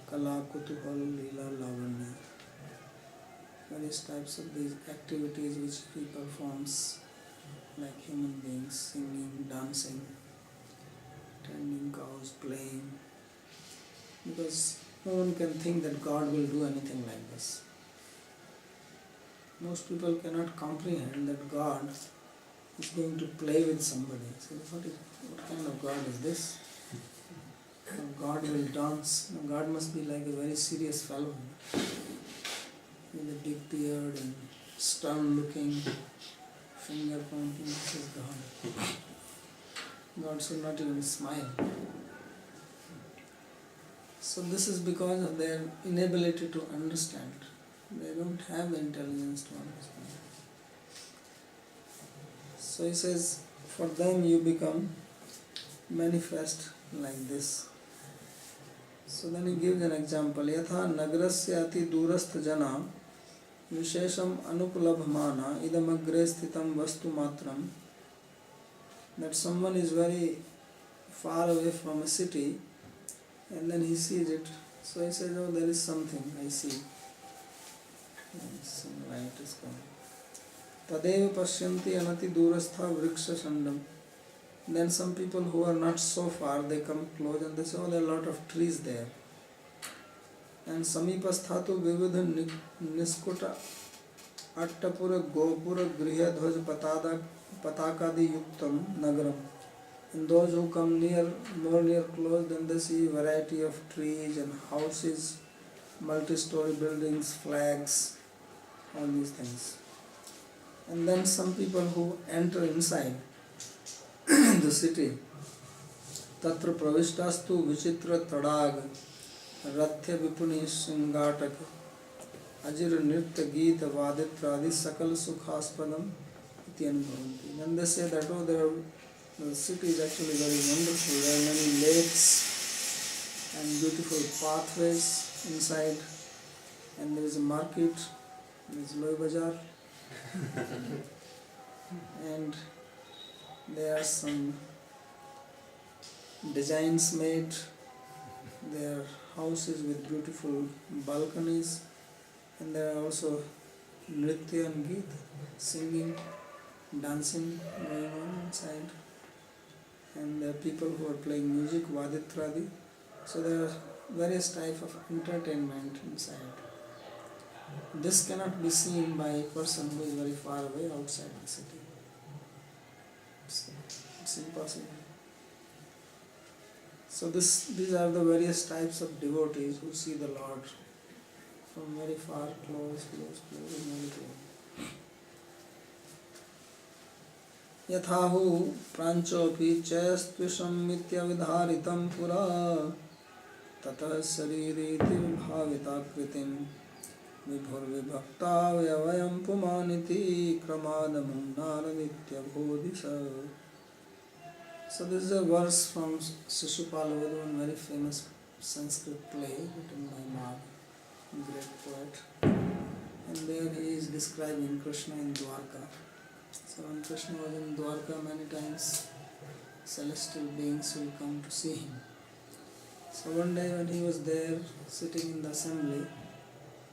kala, kutuhal, lila, lavanya, various types of these activities which he performs like human beings, singing, dancing, tending cows, playing, because no one can think that God will do anything like this. Most people cannot comprehend that God is going to play with somebody. So what kind of God is this? God will dance. God must be like a very serious fellow, with a big beard and stern looking, finger pointing. This is God. God should not even smile. So this is because of their inability to understand. They don't have the intelligence to understand. So he says, for them you become manifest like this. So then he gives an example. Yatha nagrasya ati durastha jana vishesham anuplabhamana idam agre sthitam vastu matram. That someone is very far away from a city and then he sees it. So he says, oh, there is something I see. And some light is coming. Tadeva pashyanti anati durastha vriksha shandam. Then some people who are not so far, they come close and they say, oh, there are a lot of trees there. And samipasthatu vividha niskuta attapura gopura griha dhvaj patakadi yuktam nagaram. And those who come more near close, then they see variety of trees and houses, multi-story buildings, flags, all these things. And then some people who enter inside the city, tatra pravishtastu vichitra tadag rathya vipuni shingatak ajir nritya geeta vaditradi sakal sukhaspadam iti anubhavanti. Then they say that, oh, the city is actually very wonderful. There are many lakes and beautiful pathways inside, and there is a market, there is Loy Bazaar, and there are some designs made. There are houses with beautiful balconies, and there are also nritya and geet, singing, dancing going on inside. And there are people who are playing music, vaditradi. So there are various types of entertainment inside. This cannot be seen by a person who is very far away outside the city. It's impossible. So these are the various types of devotees who see the Lord from very far, close, and very close. Yathahu pranchopi chastvisam mityavidharitam pura tatah saririti vibhavita kritim vibhurvibhakta vyavayam pumaniti kramadamum naraditya bodhisa. So this is a verse from Shishupala, one very famous Sanskrit play written by Mag, a great poet. And there he is describing Krishna in Dwarka. So when Krishna was in Dwarka, many times celestial beings will come to see him. So one day when he was there sitting in the assembly,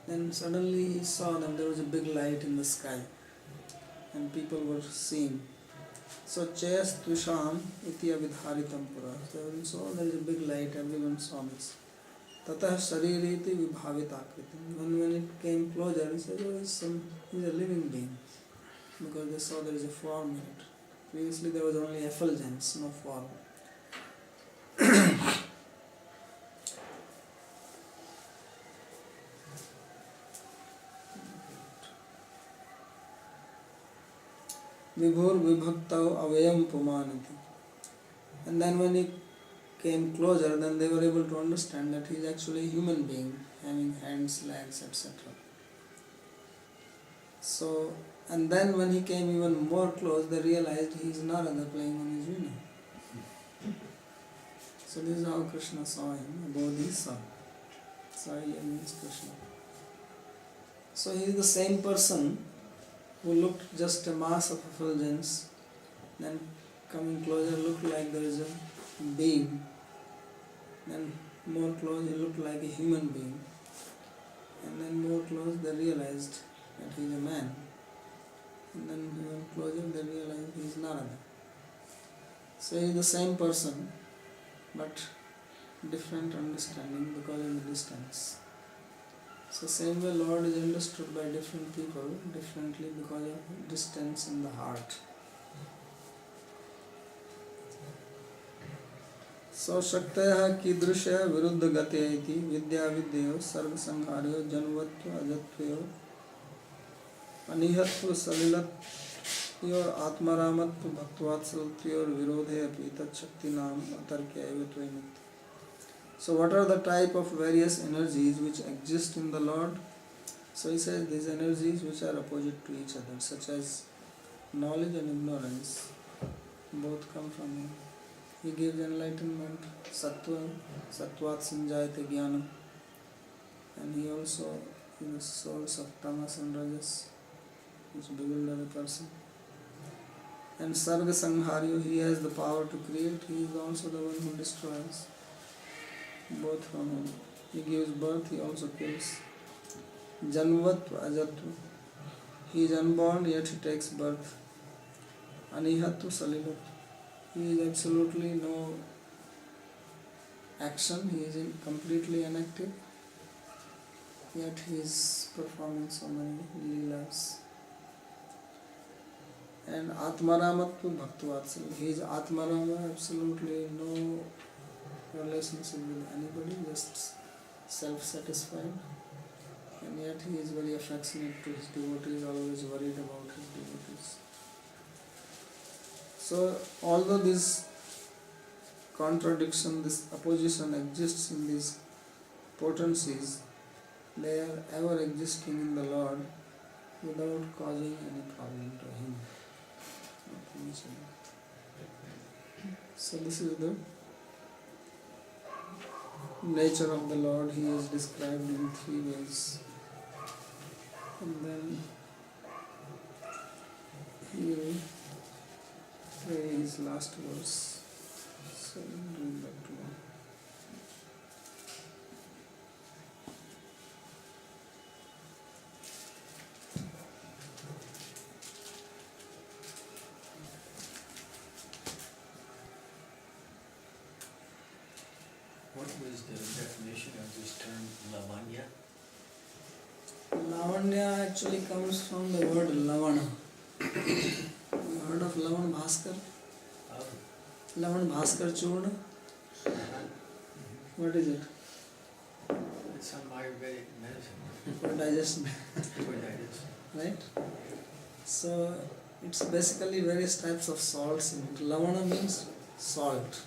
then suddenly he saw that there was a big light in the sky and people were seeing. So Chayas Tvisham Itya Vidharitam Pura. So everyone saw there is a big light, everyone saw this. Tatah Shaririti Vibhavita Akritam. When it came closer, he said, oh, he's a living being. Because they saw there is a form in it. Previously there was only effulgence, no form. Vibhur vibhaktau avayam pumanati. And then when he came closer, then they were able to understand that he is actually a human being, having hands, legs, etc. So, and then when he came even more close, they realized he is Narada playing on his veena. So this is how Krishna saw him, Bodhisa. Sorry, means Krishna. So he is the same person who looked just a mass of effulgence, then coming closer looked like there is a being, then more close he looked like a human being, and then more close they realized that he is a man, and then even closer they realized he is Narada. So he is the same person but different understanding because of the distance. So same way Lord is understood by different people differently because of distance in the heart. So Shaktaya Kidrushya Viruddha Gatya iti Vidya Vidyo Sarga Sangharyo Janvatva Ajatvayo Anihatva Salilatyor Atmaramatva Bhaktvatsalatyor Virodhe Api Tat Shaktinam Atarkya Evatvaimit. So what are the type of various energies which exist in the Lord? So he says these energies which are opposite to each other, such as knowledge and ignorance, both come from him. He gives enlightenment, sattva, sattvat sanjayate jnanam, and he also is the source of tamas and rajas, which bewilder a person. And sarga sangharyo, he has the power to create, he is also the one who destroys, both from him. He gives birth, he also kills. Janvatva ajatva, he is unborn yet he takes birth. Anihatva salilat, he is absolutely no action, he is completely inactive, yet he is performing so many leelas. And Atmaramatva Bhaktavatsal, he is Atmarama, absolutely no relationship with anybody, just self-satisfied, and yet he is very affectionate to his devotees, always worried about his devotees. So although this contradiction, this opposition exists in these potencies, they are ever existing in the Lord without causing any problem to him. So this is the nature of the Lord. He is described in 3 ways. And then he will pray his last verse. So we'll read that to him. What was the definition of this term, lavanya? Lavanya actually comes from the word lavana. You heard of Lavan Bhaskar? Lavan Bhaskar Churna? What is it? It's some Ayurvedic medicine. For digestion. For digestion. Right? So it's basically various types of salts in it. Lavana means salt.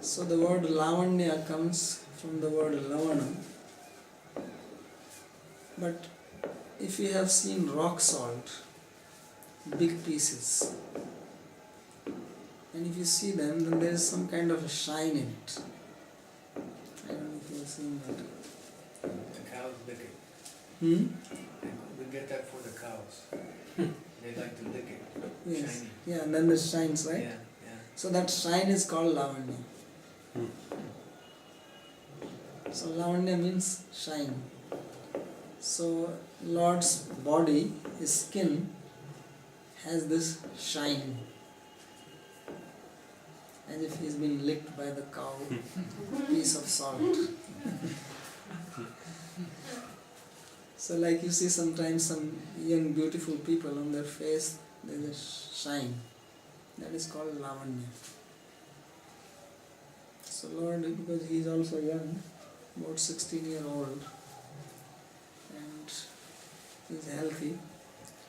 So the word lavanya comes from the word lavana. But if you have seen rock salt, big pieces, and if you see them, then there is some kind of a shine in it. I don't know if you have seen that. The cows lick it. Hmm? We get that for the cows. They like to lick it. Yes. Shiny. Yeah, and then the shines, right? Yeah, yeah. So that shine is called lavanya. So lavanya means shine. So Lord's body, his skin, has this shine, as if he's been licked by the cow piece of salt. So like you see sometimes some young beautiful people on their face, there's a shine. That is called lavanya. So Lord, because he is also young, about 16-year-old, and he is healthy,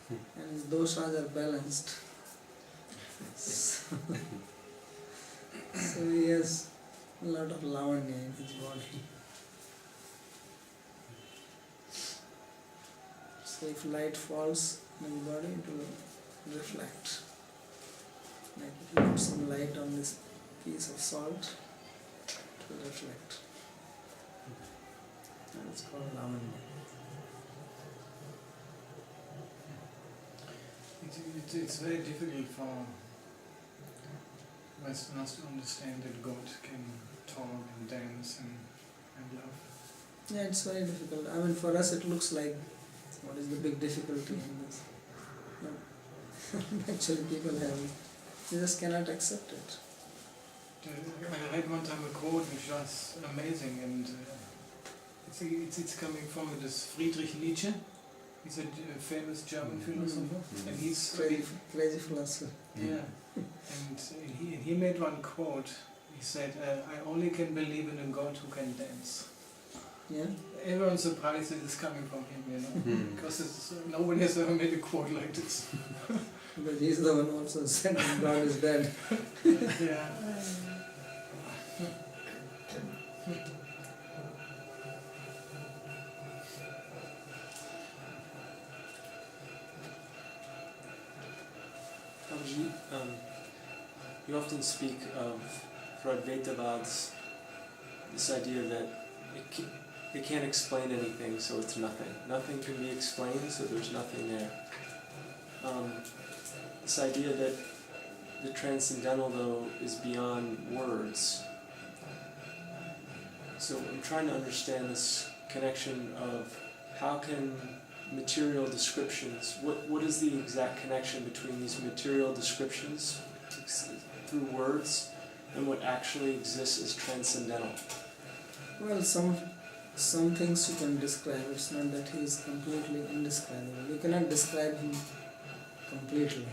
and his doshas are balanced. So he has a lot of lavanya in his body. So if light falls on his body, it will reflect. Like if you put some light on this piece of salt, it will reflect. And it's called lavanya. It's very difficult for Westerners to understand that God can talk and dance and love. Yeah, it's very difficult. I mean, for us it looks like, what is the big difficulty in this? But actually people have, they just cannot accept it. I read one time a quote which was amazing, and it's coming from this Friedrich Nietzsche. He's a famous German philosopher, and he's Crazy philosopher. yeah, and he made one quote. He said, "I only can believe in a God who can dance." Yeah. Everyone's surprised it is coming from him, because nobody has ever made a quote like this. But he's the one also said that God is dead. Yeah. Babaji, you often speak of, for Advaitavads, this idea that it can't explain anything, so it's nothing. Nothing can be explained, so there's nothing there. This idea that the transcendental, though, is beyond words. So I'm trying to understand this connection of how can material descriptions, what is the exact connection between these material descriptions through words and what actually exists as transcendental? Well, some things you can describe. It's not that he is completely indescribable. You cannot describe him completely.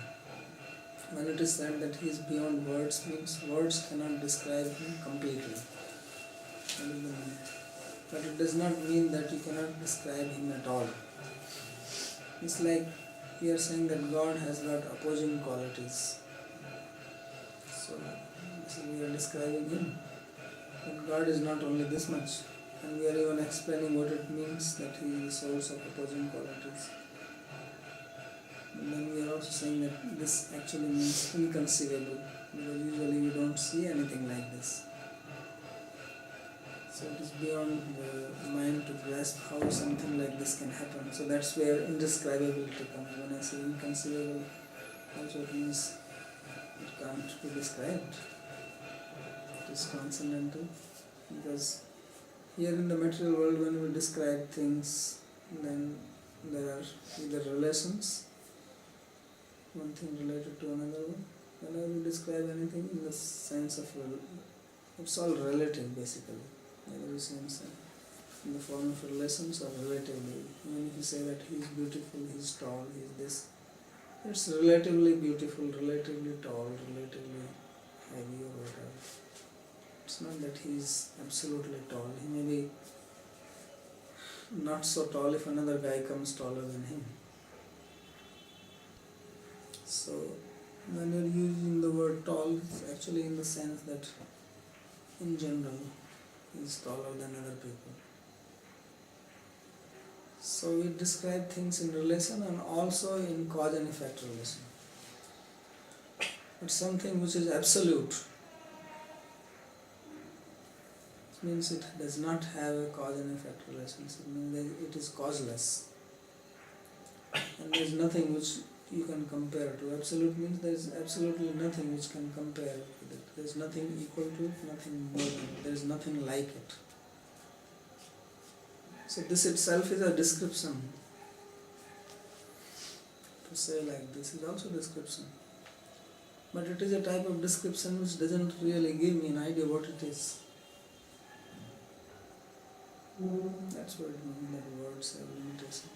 When it is said that he is beyond words, means words cannot describe him completely. That is the meaning. But it does not mean that you cannot describe him at all. It's like we are saying that God has got opposing qualities. So we are describing him. But God is not only this much. And we are even explaining what it means that he is the source of opposing qualities. And then we are also saying that this actually means inconceivable, because usually we don't see anything like this. So it is beyond the mind to grasp how something like this can happen. So that's where indescribability comes. When I say inconceivable, also it means it can't be described. It is transcendental, because here in the material world, when we describe things, then there are either relations, one thing related to another one. Whenever we describe anything in the sense of, it's all relative basically. Either we say in the form of relations or relatively. Even if you say that he is beautiful, he is tall, he is this, it's relatively beautiful, relatively tall, relatively heavy or whatever. It's not that he is absolutely tall. He may be not so tall if another guy comes taller than him. So when you're using the word tall, it's actually in the sense that in general he is taller than other people. So we describe things in relation and also in cause and effect relation. But something which is absolute, it means it does not have a cause and effect relationship. It means it is causeless. And there is nothing which you can compare to. Absolute means there is absolutely nothing which can compare with it. There is nothing equal to it, nothing more than it. There is nothing like it. So this itself is a description. To say like this is also description. But it is a type of description which doesn't really give me an idea what it is. That's what it means that words have limitation.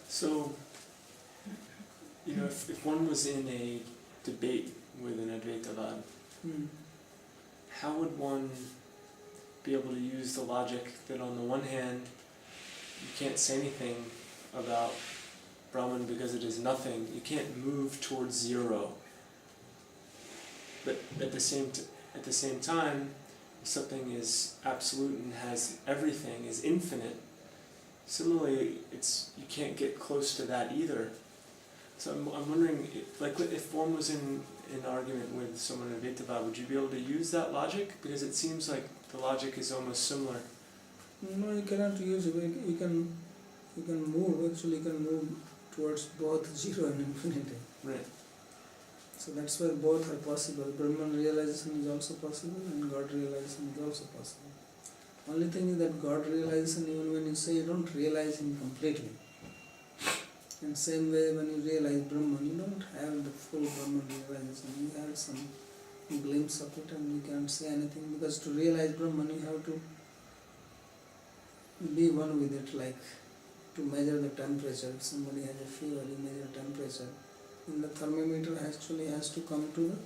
So, if one was in a debate with an Advaitavad, how would one be able to use the logic that on the one hand, you can't say anything about Brahman because it is nothing, you can't move towards zero, but at the same time, if something is absolute and has everything, is infinite, similarly, you can't get close to that either. So I'm wondering, if one was in an argument with someone in Advaitavad, would you be able to use that logic? Because it seems like the logic is almost similar. No, you cannot use it. You can move. Actually, you can move towards both zero and infinity. Right. So that's where both are possible. Brahman realization is also possible, and God realization is also possible. Only thing is that God realization, even when you say you don't realize him completely. In same way, when you realize Brahman, you don't have the full Brahman realization. You have some glimpse of it, and you can't say anything, because to realize Brahman, you be one with it, like to measure the temperature. If somebody has a fever, you measure temperature. And the thermometer actually has to come to the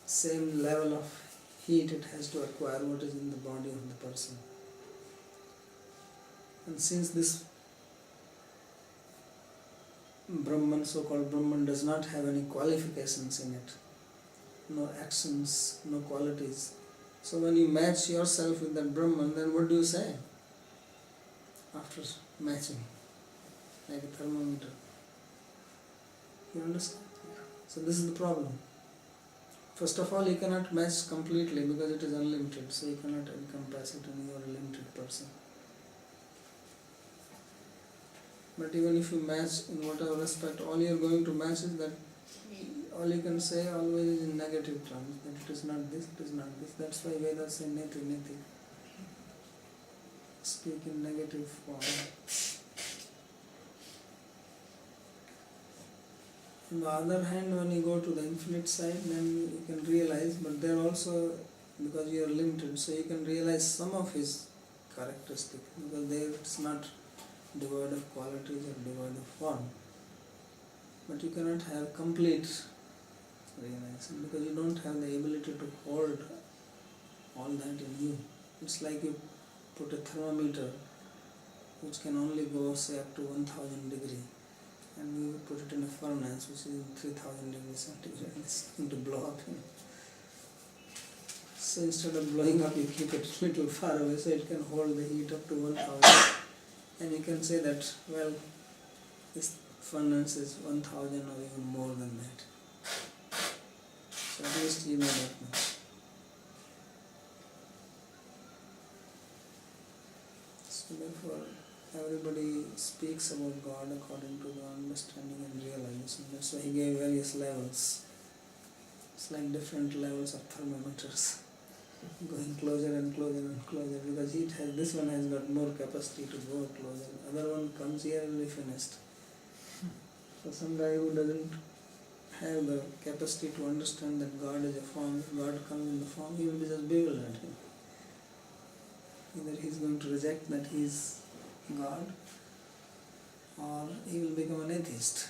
same level of heat it has to acquire what is in the body of the person. And since this Brahman, so-called Brahman, does not have any qualifications in it, no actions, no qualities, so when you match yourself with that Brahman, then what do you say after matching? Like a thermometer. You understand? So this is the problem. First of all, you cannot match completely because it is unlimited, so you cannot encompass it and you are a limited person. But even if you match in whatever respect, all you are going to match is that all you can say always is in negative terms, that it is not this, it is not this. That's why Vedas say neti neti. Speak in negative form. On the other hand, when you go to the infinite side, then you can realize, but there also, because you are limited, so you can realize some of his characteristics, because there it's not devoid of qualities or devoid of form. But you cannot have complete realization because you don't have the ability to hold all that in you. It's like you put a thermometer which can only go say up to 1000 degrees, and you put it in a furnace which is in 3000 degrees centigrade, it's going to blow up. So instead of blowing up, you keep it a little far away so it can hold the heat up to 1000. And you can say that, well, this furnace is 1000 or even more than that. So at least you know that much. So therefore, everybody speaks about God according to the understanding and realization. That's why he gave various levels. It's like different levels of thermometers, going closer and closer and closer, because heat has, this one has got more capacity to go closer. Other one comes here and be finished. So some guy who doesn't have the capacity to understand that God is a form, if God comes in the form, he will be just bewildered. Either he is going to reject that he is God, or he will become an atheist.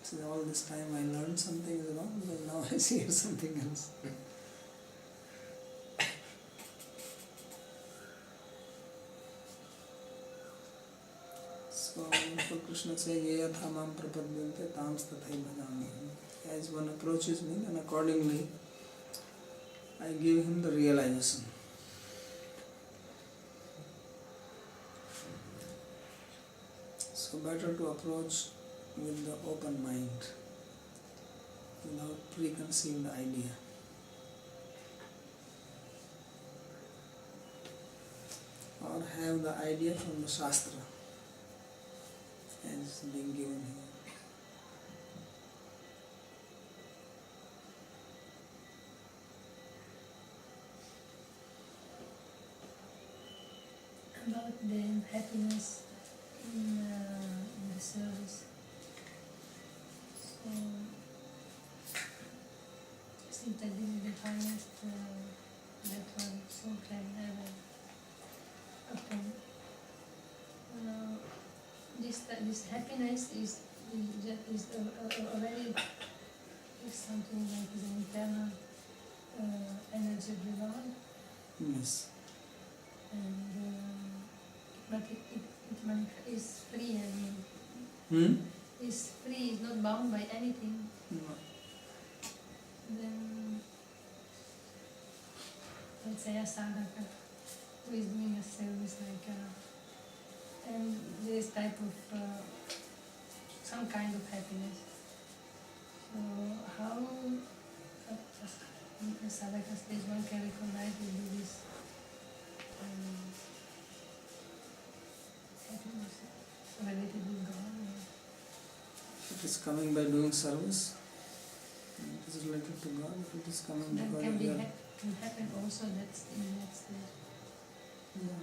So all this time I learned something is wrong, because now I see something else. So for Krishna says, Ye yatha mam prapadyante tam stathai bhajami. As one approaches me, then accordingly I give him the realization. So better to approach with the open mind, without preconceived idea. Or have the idea from the Shastra as being given here. About the happiness in the service. So, I think that this is the highest that one soul can ever attain. This happiness is already is something like an internal energy of the Lord. Yes. And but it is free, I mean. Is free, is not bound by anything. No. Then let's say a sadhaka who is doing a service like and this type of some kind of happiness. So how a sadhaka stage one can recognize with this happiness related with God? If it is coming by doing service, it is related to God. If it is coming That because can we are, can happen also. That's in that stage. yeah.